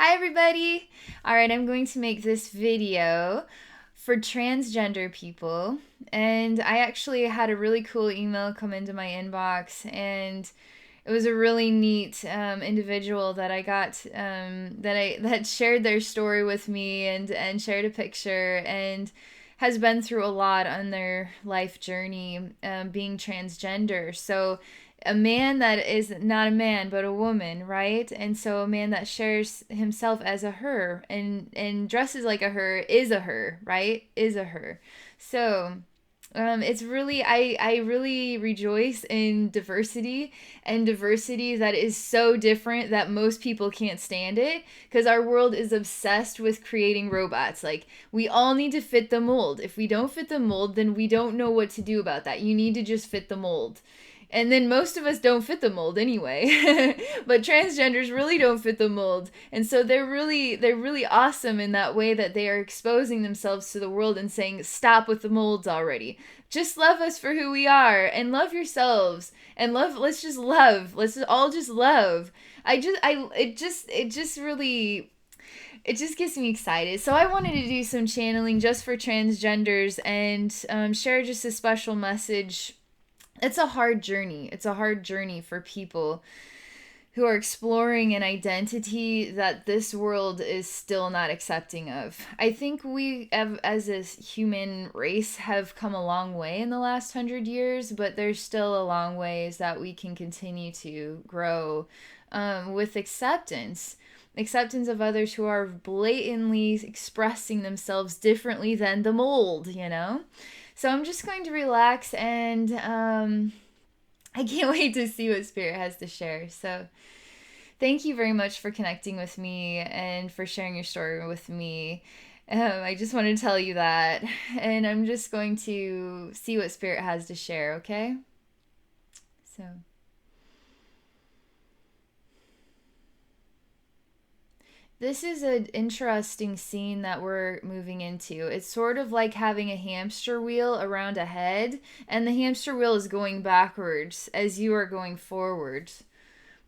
Hi everybody! Alright, I'm going to make this video for transgender people. And I actually had a really cool email come into my inbox, and it was a really neat individual that I got that shared their story with me and shared a picture and has been through a lot on their life journey being transgender. So a man that is not a man but a woman, right? And so a man that shares himself as a her and dresses like a her is a her, right? Is a her. So it's really I really rejoice in diversity, and diversity that is so different that most people can't stand it, because our world is obsessed with creating robots. Like, we all need to fit the mold. If we don't fit the mold, then we don't know what to do about that. You need to just fit the mold. And then most of us don't fit the mold anyway. But transgenders really don't fit the mold. And so they're really awesome in that way, that they are exposing themselves to the world and saying, "Stop with the molds already. Just love us for who we are, and love yourselves, and love, let's just love. Let's all just love." It just gets me excited. So I wanted to do some channeling just for transgenders and share just a special message. It's a hard journey. It's a hard journey for people who are exploring an identity that this world is still not accepting of. I think we have, as a human race, have come a long way in the last 100 years, but there's still a long ways that we can continue to grow with acceptance of others who are blatantly expressing themselves differently than the mold. So I'm just going to relax, and I can't wait to see what Spirit has to share. So thank you very much for connecting with me and for sharing your story with me. I just want to tell you that. And I'm just going to see what Spirit has to share, okay? So, this is an interesting scene that we're moving into. It's sort of like having a hamster wheel around a head, and the hamster wheel is going backwards as you are going forwards.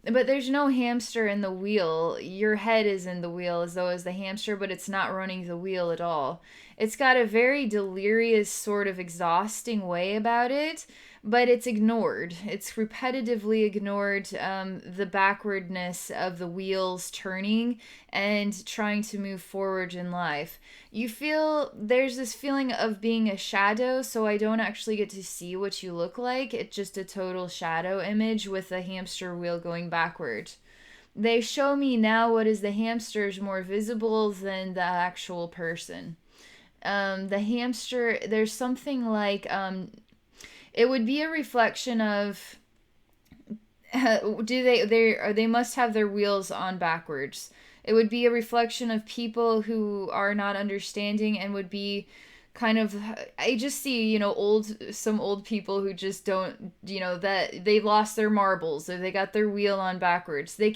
But there's no hamster in the wheel. Your head is in the wheel as though as the hamster, but it's not running the wheel at all. It's got a very delirious, sort of exhausting way about it, but it's ignored. It's repetitively ignored, the backwardness of the wheels turning and trying to move forward in life. You feel there's this feeling of being a shadow, so I don't actually get to see what you look like. It's just a total shadow image with a hamster wheel going backward. They show me now what is the hamsters more visible than the actual person. The hamster, there's something like, it would be a reflection of, they must have their wheels on backwards. It would be a reflection of people who are not understanding, and would be kind of, I just see, some old people who just don't, that they lost their marbles, or they got their wheel on backwards. They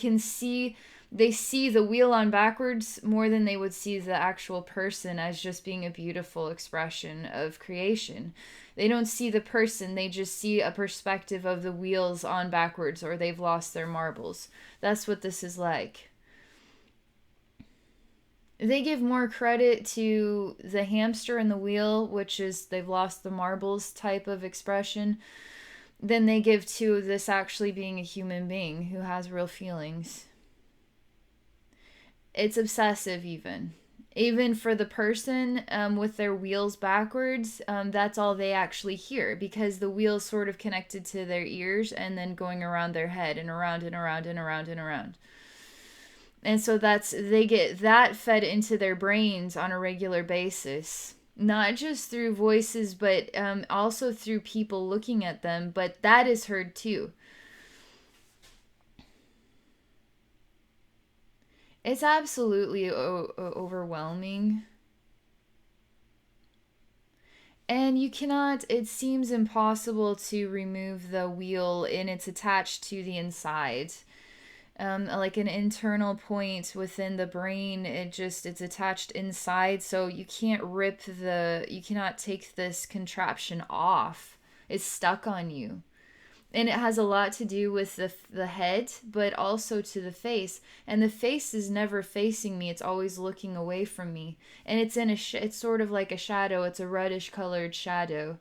see the wheel on backwards more than they would see the actual person as just being a beautiful expression of creation. They don't see the person, they just see a perspective of the wheels on backwards, or they've lost their marbles. That's what this is like. They give more credit to the hamster and the wheel, which is they've lost the marbles type of expression, than they give to this actually being a human being who has real feelings. It's obsessive, even for the person, with their wheels backwards. That's all they actually hear, because the wheel's sort of connected to their ears and then going around their head and around and around and around and around. And so they get that fed into their brains on a regular basis, not just through voices, but also through people looking at them. But that is heard too. It's absolutely overwhelming. And you cannot, it seems impossible to remove the wheel, and it's attached to the inside. Like an internal point within the brain, it's attached inside, so you cannot take this contraption off. It's stuck on you. And it has a lot to do with the head, but also to the face. And the face is never facing me, it's always looking away from me. And it's in it's sort of like a shadow, it's a reddish colored shadow.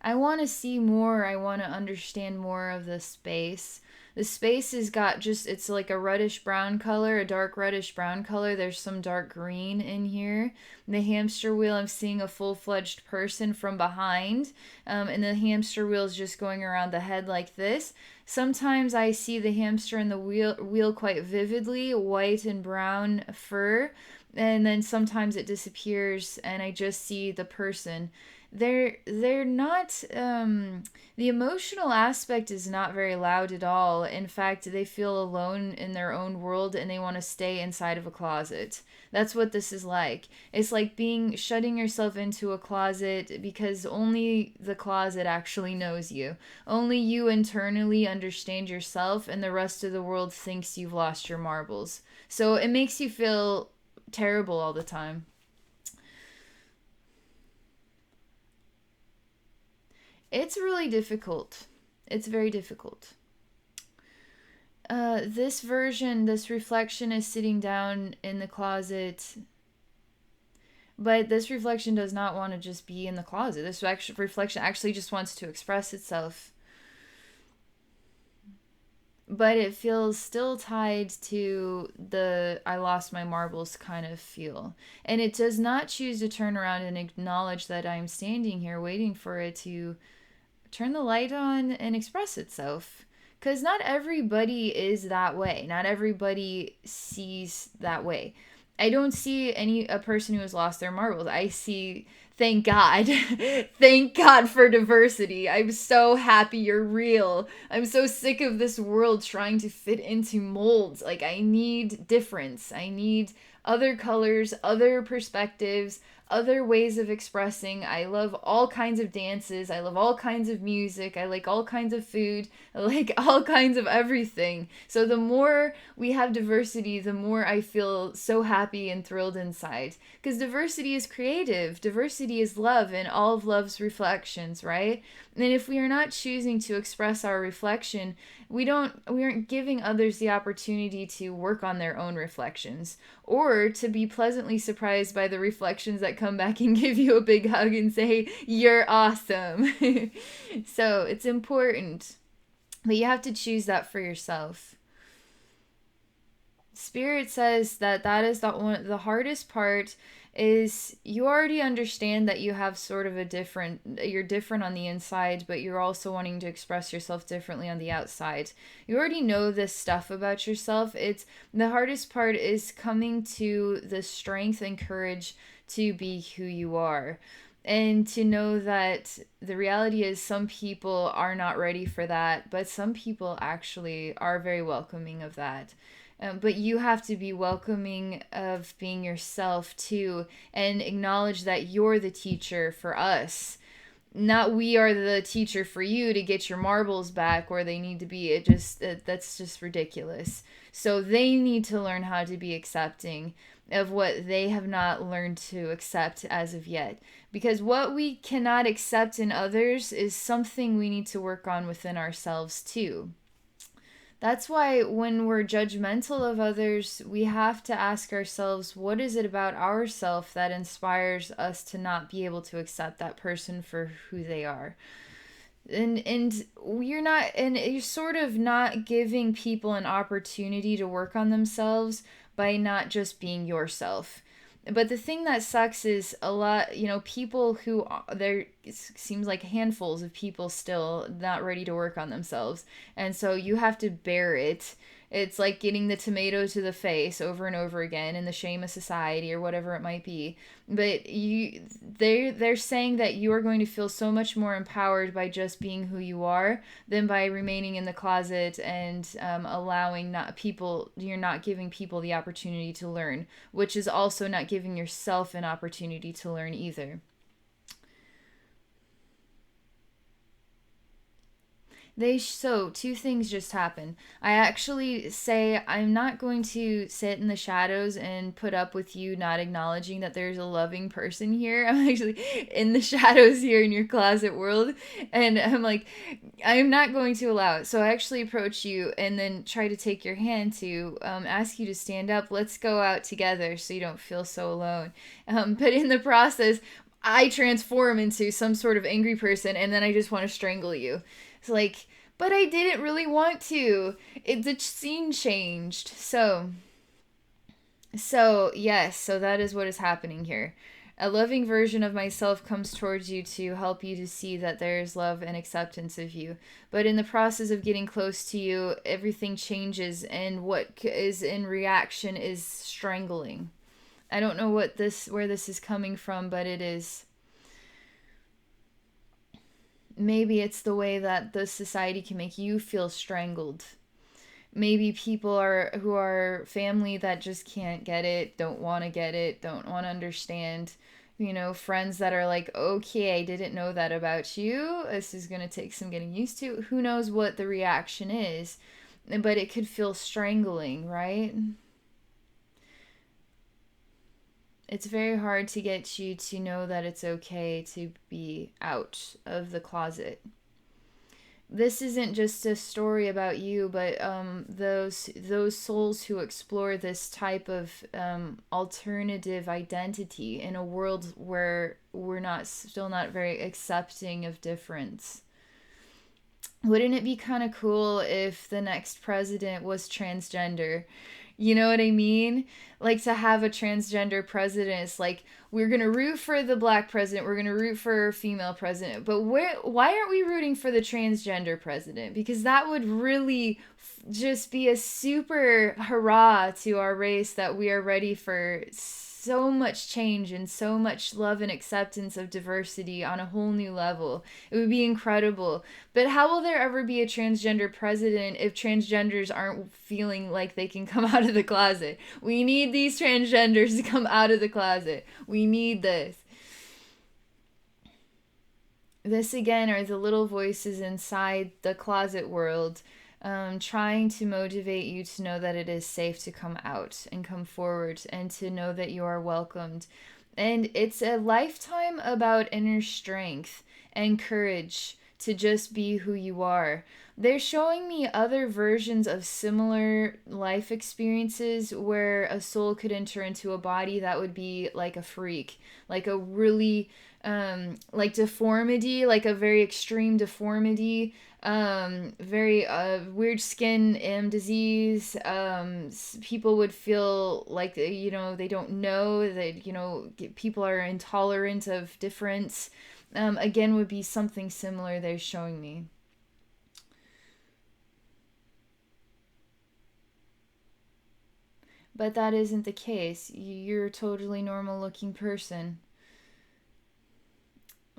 I want to see more. I want to understand more of the space. The space has got just, it's like a reddish brown color, a dark reddish brown color. There's some dark green in here. The hamster wheel, I'm seeing a full fledged person from behind. And the hamster wheel is just going around the head like this. Sometimes I see the hamster and the wheel quite vividly, white and brown fur. And then sometimes it disappears and I just see the person. They're not the emotional aspect is not very loud at all. In fact, they feel alone in their own world and they want to stay inside of a closet. That's what this is like. It's like being shutting yourself into a closet because only the closet actually knows you. Only you internally understand yourself and the rest of the world thinks you've lost your marbles. So it makes you feel terrible all the time. It's really difficult. It's very difficult. This version, this reflection is sitting down in the closet, but this reflection does not want to just be in the closet. This reflection actually just wants to express itself. But it feels still tied to the I lost my marbles kind of feel. And it does not choose to turn around and acknowledge that I'm standing here waiting for it to turn the light on and express itself. Because not everybody is that way. Not everybody sees that way. I don't see a person who has lost their marbles. I see, thank God, thank God for diversity. I'm so happy you're real. I'm so sick of this world trying to fit into molds. Like, I need difference. I need other colors, other perspectives, other ways of expressing. I love all kinds of dances. I love all kinds of music. I like all kinds of food. I like all kinds of everything. So the more we have diversity, the more I feel so happy and thrilled inside. Because diversity is creative. Diversity is love and all of love's reflections, right? And if we are not choosing to express our reflection, we aren't giving others the opportunity to work on their own reflections or to be pleasantly surprised by the reflections that come back and give you a big hug and say you're awesome. So it's important, but you have to choose that for yourself. Spirit says that that is the hardest part is you already understand that you have sort of you're different on the inside, but you're also wanting to express yourself differently on the outside. You already know this stuff about yourself. It's the hardest part is coming to the strength and courage to be who you are. And to know that the reality is some people are not ready for that, but some people actually are very welcoming of that. But you have to be welcoming of being yourself too and acknowledge that you're the teacher for us. Not we are the teacher for you to get your marbles back where they need to be. That's just ridiculous. So they need to learn how to be accepting of what they have not learned to accept as of yet. Because what we cannot accept in others is something we need to work on within ourselves too. That's why when we're judgmental of others, we have to ask ourselves, what is it about ourself that inspires us to not be able to accept that person for who they are? And you're sort of not giving people an opportunity to work on themselves by not just being yourself. But the thing that sucks is a lot, people who there it seems like handfuls of people still not ready to work on themselves. And so you have to bear it. It's like getting the tomato to the face over and over again in the shame of society or whatever it might be. But they're saying that you are going to feel so much more empowered by just being who you are than by remaining in the closet and allowing not people. You're not giving people the opportunity to learn, which is also not giving yourself an opportunity to learn either. So two things just happened. I actually say I'm not going to sit in the shadows and put up with you not acknowledging that there's a loving person here. I'm actually in the shadows here in your closet world, and I'm like, I'm not going to allow it. So I actually approach you and then try to take your hand to ask you to stand up. Let's go out together so you don't feel so alone. But in the process, I transform into some sort of angry person, and then I just want to strangle you. It's like, but I didn't really want to. The scene changed. So yes, so that is what is happening here. A loving version of myself comes towards you to help you to see that there is love and acceptance of you. But in the process of getting close to you, everything changes, and what is in reaction is strangling. I don't know where this is coming from, but it is. Maybe it's the way that the society can make you feel strangled. Maybe people are who are family that just can't get it, don't want to get it, don't want to understand. Friends that are like, okay, I didn't know that about you. This is going to take some getting used to. Who knows what the reaction is, but it could feel strangling, right? It's very hard to get you to know that it's okay to be out of the closet. This isn't just a story about you, but those souls who explore this type of alternative identity in a world where we're not still not very accepting of difference. Wouldn't it be kind of cool if the next president was transgender? You know what I mean? Like, to have a transgender president, it's like, we're going to root for the black president, we're going to root for a female president, but why aren't we rooting for the transgender president? Because that would really just be a super hurrah to our race, that we are ready for so much change and so much love and acceptance of diversity on a whole new level. It would be incredible. But how will there ever be a transgender president if transgenders aren't feeling like they can come out of the closet? We need these transgenders to come out of the closet. We need this. This again are the little voices inside the closet world, trying to motivate you to know that it is safe to come out and come forward, and to know that you are welcomed. And it's a lifetime about inner strength and courage to just be who you are. They're showing me other versions of similar life experiences where a soul could enter into a body that would be like a freak, like a really like deformity, like a very extreme deformity, very weird skin disease. People would feel like, they don't know that, people are intolerant of difference. Again, would be something similar they're showing me. But that isn't the case. You're a totally normal looking person.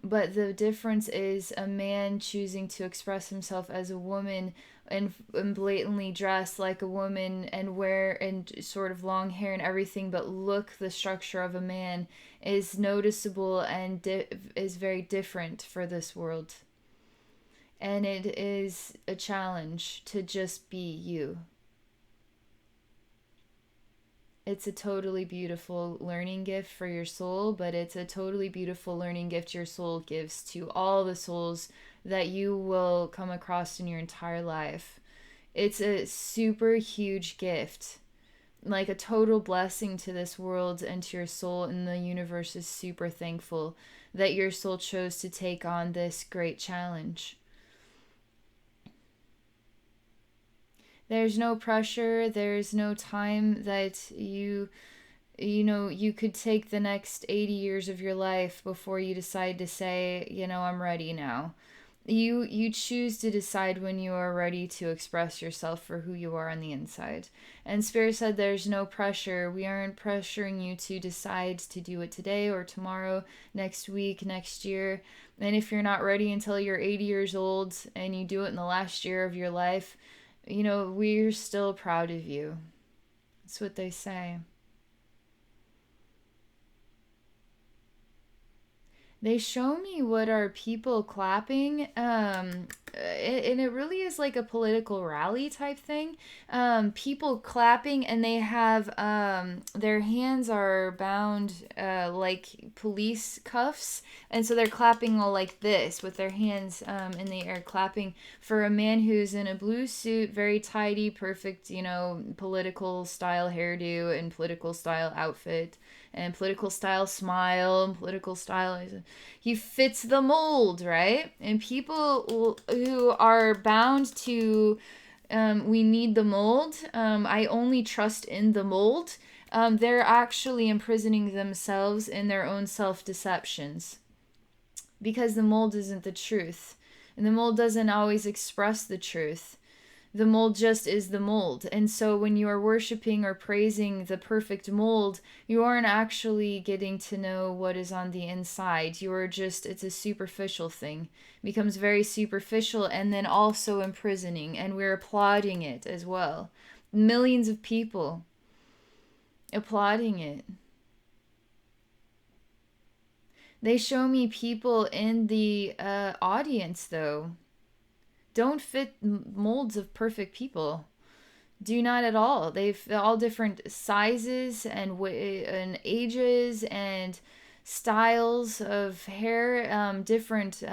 But the difference is a man choosing to express himself as a woman, and blatantly dress like a woman, and wear and sort of long hair and everything, but look the structure of a man, is noticeable and is very different for this world. And it is a challenge to just be you. It's a totally beautiful learning gift for your soul, but it's a totally beautiful learning gift your soul gives to all the souls that you will come across in your entire life. It's a super huge gift, like a total blessing to this world and to your soul, and the universe is super thankful that your soul chose to take on this great challenge. There's no pressure, there's no time that you could take the next 80 years of your life before you decide to say, I'm ready now. You choose to decide when you are ready to express yourself for who you are on the inside. And Spirit said there's no pressure. We aren't pressuring you to decide to do it today or tomorrow, next week, next year. And if you're not ready until you're 80 years old and you do it in the last year of your life, we're still proud of you. That's what they say. They show me what are people clapping. and it really is like a political rally type thing. People clapping, and they have their hands are bound like police cuffs, and so they're clapping all like this with their hands in the air, clapping for a man who's in a blue suit, very tidy, perfect, political style hairdo and political style outfit and political style smile and political style. He fits the mold, right? And people who are bound to, we need the mold, I only trust in the mold, they're actually imprisoning themselves in their own self deceptions, because the mold isn't the truth. And the mold doesn't always express the truth. The mold just is the mold. And so when you are worshiping or praising the perfect mold, you aren't actually getting to know what is on the inside. You are just, it's a superficial thing. It becomes very superficial and then also imprisoning. And we're applauding it as well. Millions of people applauding it. They show me people in the audience, though, don't fit molds of perfect people. Do not at all. They've all different sizes and ages and styles of hair, different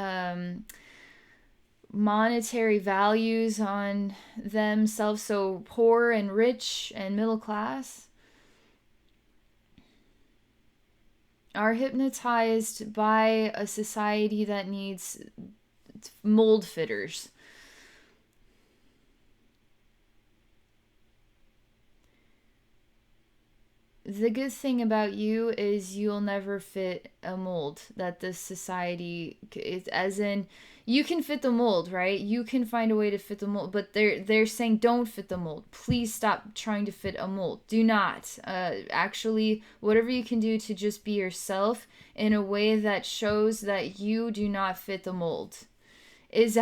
monetary values on themselves. So poor and rich and middle class are hypnotized by a society that needs mold fitters. The good thing about you is you'll never fit a mold that this society is, as in you can fit the mold, right? You can find a way to fit the mold, but they're saying don't fit the mold. Please stop trying to fit a mold. Do not. Actually, whatever you can do to just be yourself in a way that shows that you do not fit the mold is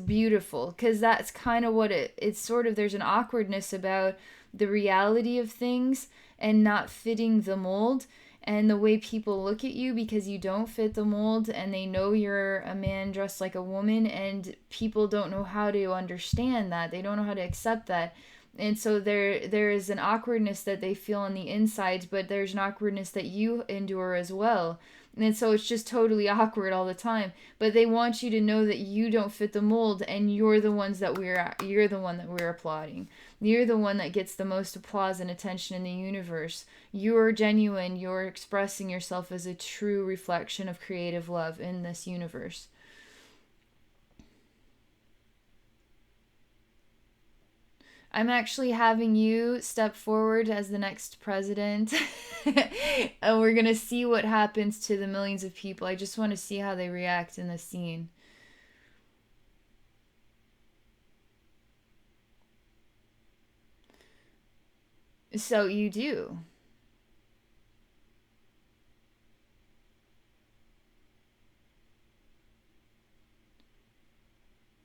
beautiful, because that's kind of what it's sort of, there's an awkwardness about the reality of things and not fitting the mold, and the way people look at you because you don't fit the mold, and they know you're a man dressed like a woman, and people don't know how to understand that. They don't know how to accept that. And so there is an awkwardness that they feel on the inside, but there's an awkwardness that you endure as well. And so it's just totally awkward all the time. But they want you to know that you don't fit the mold, and you're the one that we're applauding. You're the one that gets the most applause and attention in the universe. You're genuine. You're expressing yourself as a true reflection of creative love in this universe. I'm actually having you step forward as the next president. And we're going to see what happens to the millions of people. I just want to see how they react in the scene. So you do.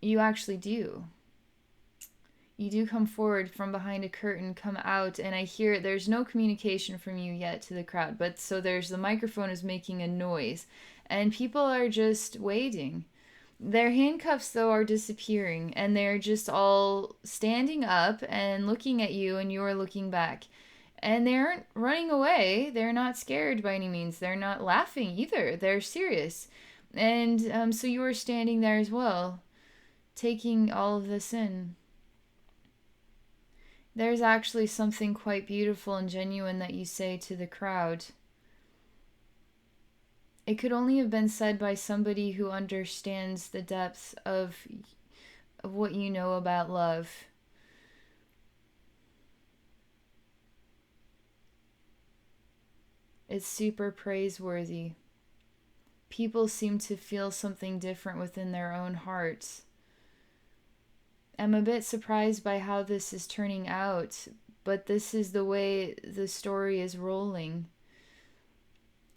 You actually do. You do come forward from behind a curtain, come out, and I hear there's no communication from you yet to the crowd, but so there's the microphone is making a noise, and people are just waiting. Their handcuffs, though, are disappearing, and they're just all standing up and looking at you, and you're looking back. And they aren't running away. They're not scared by any means. They're not laughing either. They're serious. And so you are standing there as well, taking all of this in. There's actually something quite beautiful and genuine that you say to the crowd. It could only have been said by somebody who understands the depth of what you know about love. It's super praiseworthy. People seem to feel something different within their own hearts. I'm a bit surprised by how this is turning out, but this is the way the story is rolling.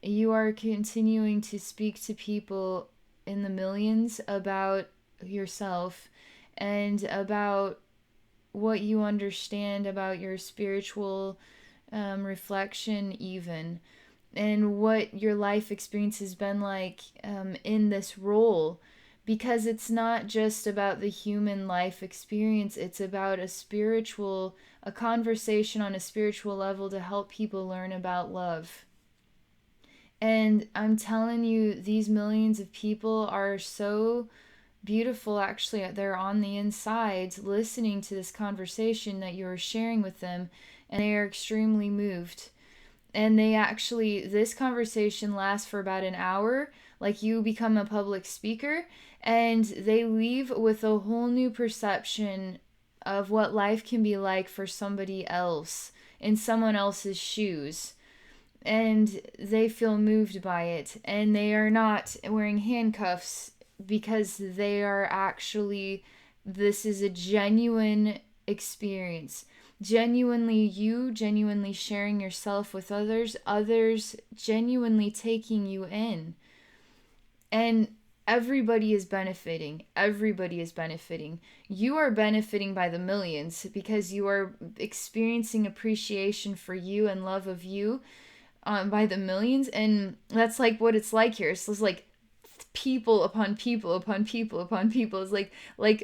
You are continuing to speak to people in the millions about yourself and about what you understand about your spiritual reflection, even, and what your life experience has been like in this role. because it's not just about the human life experience, it's about a conversation on a spiritual level to help people learn about love. And I'm telling you, these millions of people are so beautiful. Actually, they're on the inside listening to this conversation that you're sharing with them, and they are extremely moved. And this conversation lasts for about an hour. Like, you become a public speaker, and they leave with a whole new perception of what life can be like for somebody else in someone else's shoes, and they feel moved by it, and they are not wearing handcuffs, because they are actually, this is a genuine experience, genuinely sharing yourself with others genuinely taking you in. And everybody is benefiting. You are benefiting by the millions, because you are experiencing appreciation for you and love of you, by the millions. And that's like what it's like here. So it's like people upon people upon people upon people. It's like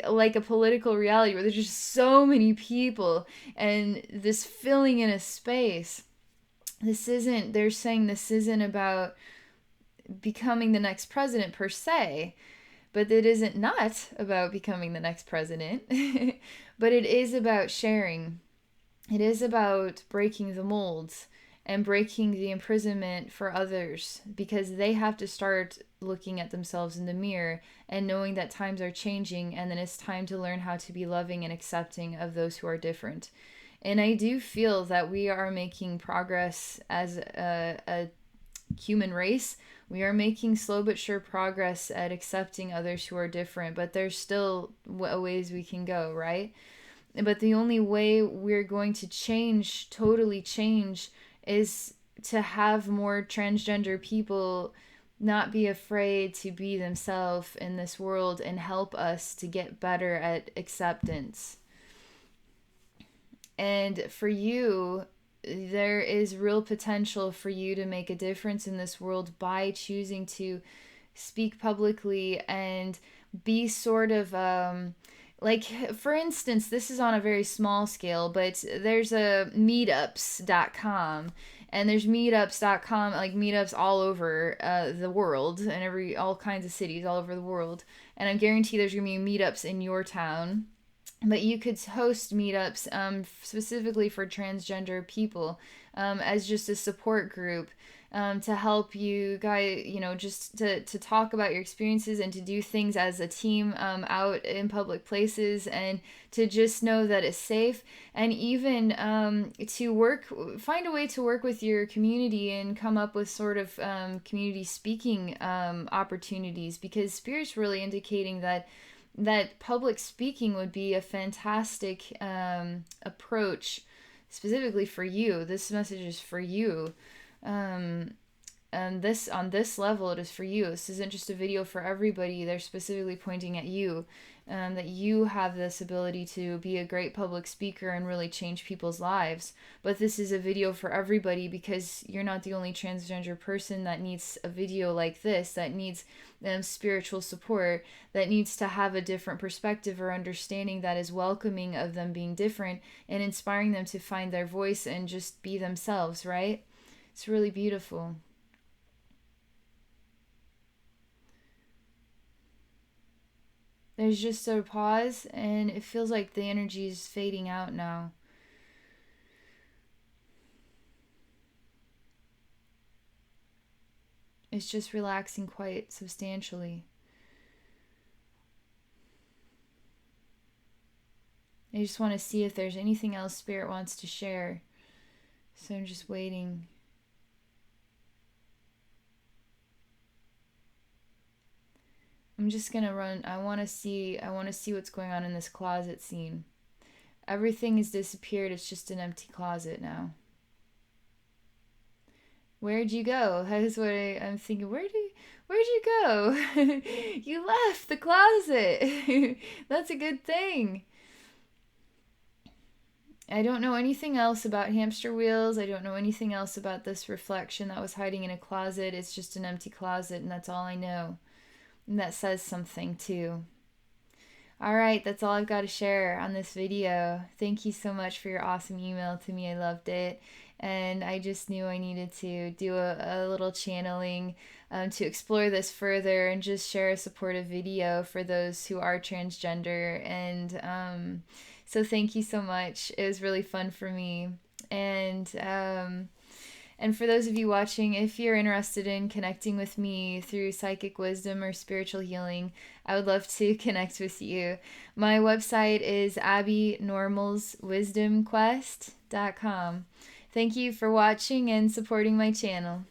a political reality where there's just so many people, and this filling in a space. They're saying this isn't about becoming the next president per se, but it isn't not about becoming the next president. But it is about sharing. It is about breaking the molds and breaking the imprisonment for others, because they have to start looking at themselves in the mirror and knowing that times are changing, and then it's time to learn how to be loving and accepting of those who are different. And I do feel that we are making progress as a human race. We are making slow but sure progress at accepting others who are different, but there's still ways we can go, right? But the only way we're going to totally change, is to have more transgender people not be afraid to be themselves in this world and help us to get better at acceptance. And for you, there is real potential for you to make a difference in this world by choosing to speak publicly and be sort of like, for instance, this is on a very small scale, but there's a meetups.com, and there's meetups.com, like meetups all over the world, and all kinds of cities all over the world. And I guarantee there's gonna be meetups in your town. But you could host meetups specifically for transgender people, as just a support group, to help you guys, just to talk about your experiences and to do things as a team, out in public places, and to just know that it's safe. And even find a way to work with your community and come up with sort of community speaking opportunities, because Spirit's really indicating that public speaking would be a fantastic approach, specifically for you. This message is for you. And on this level, it is for you. This isn't just a video for everybody. They're specifically pointing at you, that you have this ability to be a great public speaker and really change people's lives. But this is a video for everybody, because you're not the only transgender person that needs a video like this, that needs spiritual support, that needs to have a different perspective or understanding that is welcoming of them being different and inspiring them to find their voice and just be themselves, right? It's really beautiful. There's just a pause, and it feels like the energy is fading out now. It's just relaxing quite substantially. I just want to see if there's anything else Spirit wants to share. So I'm just waiting. I'm just gonna run. I want to see what's going on in this closet scene. Everything has disappeared. It's just an empty closet now. Where'd you go? That's what I'm thinking. Where'd you go? You left the closet. That's a good thing. I don't know anything else about hamster wheels. I don't know anything else about this reflection that was hiding in a closet. It's just an empty closet, and that's all I know. And that says something too. All right, that's all I've got to share on this video. Thank you so much for your awesome email to me. I loved it. And I just knew I needed to do a little channeling to explore this further and just share a supportive video for those who are transgender. And so thank you so much. It was really fun for me. And for those of you watching, if you're interested in connecting with me through psychic wisdom or spiritual healing, I would love to connect with you. My website is abbynormalswisdomquest.com. Thank you for watching and supporting my channel.